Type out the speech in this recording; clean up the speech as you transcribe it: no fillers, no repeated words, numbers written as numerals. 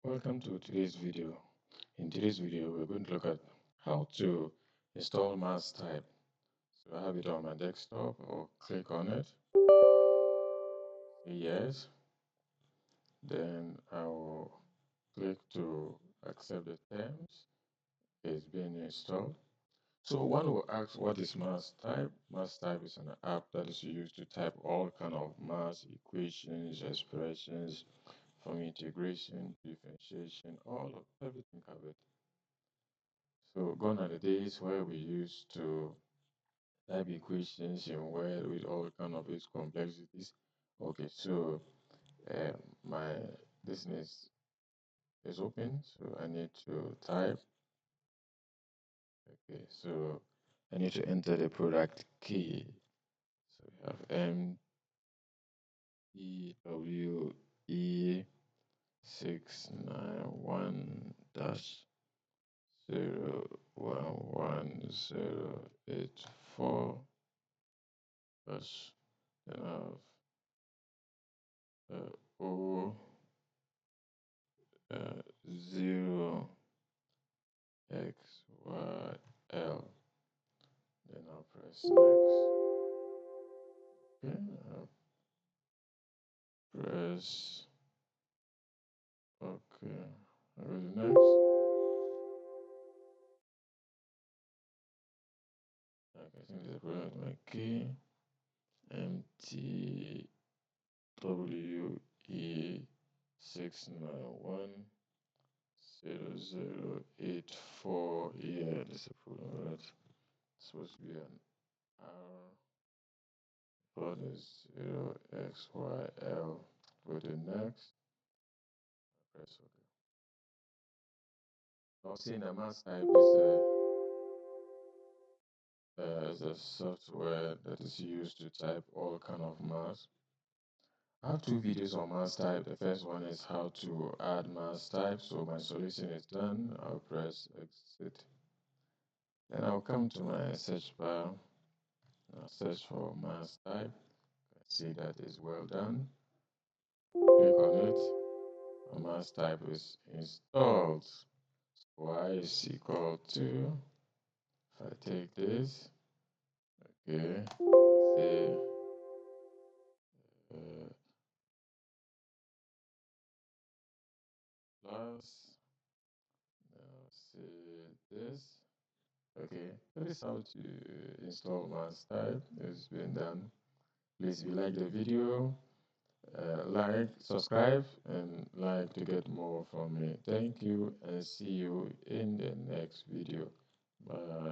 Welcome to today's video. In today's video, we're going to look at how to install Mathtype. So I have it on my desktop. I'll click on it. Say yes. Then I will click to accept the terms. It's being installed. So one will ask, what is Mathtype? Mathtype is an app that is used to type all kind of math equations, expressions, from integration, differentiation, all of everything covered. So gone are the days where we used to type equations in Word with all kind of its complexities. Okay, so um, my business is open, so I need to type. Okay, so I need to enter the product key. So we have MTWE691 dash 011084 dash then I have O 0 X Y L. Then I'll press next. Okay, I'll press okay. I'll go to next. Okay, I think this is my key. MTWE691 0084. Yeah, this is a problem, right? It's supposed to be an R. For the 0xyl. Go to next. Press OK. Now, seeing the Mathtype is a software that is used to type all kind of math. I have two videos on Mathtype. The first one is how to add Mathtype. So my solution is done. I'll press exit. Then I'll come to my search bar. I'll search for Mathtype. See that is well done. Click on it. Mathtype is installed. Y is equal to, if I take this, okay, say plus, now say this, okay, that is how to install Mathtype. It's been done. Please, if you like the video, like, subscribe, and like to get more from me. Thank you, and see you in the next video. Bye.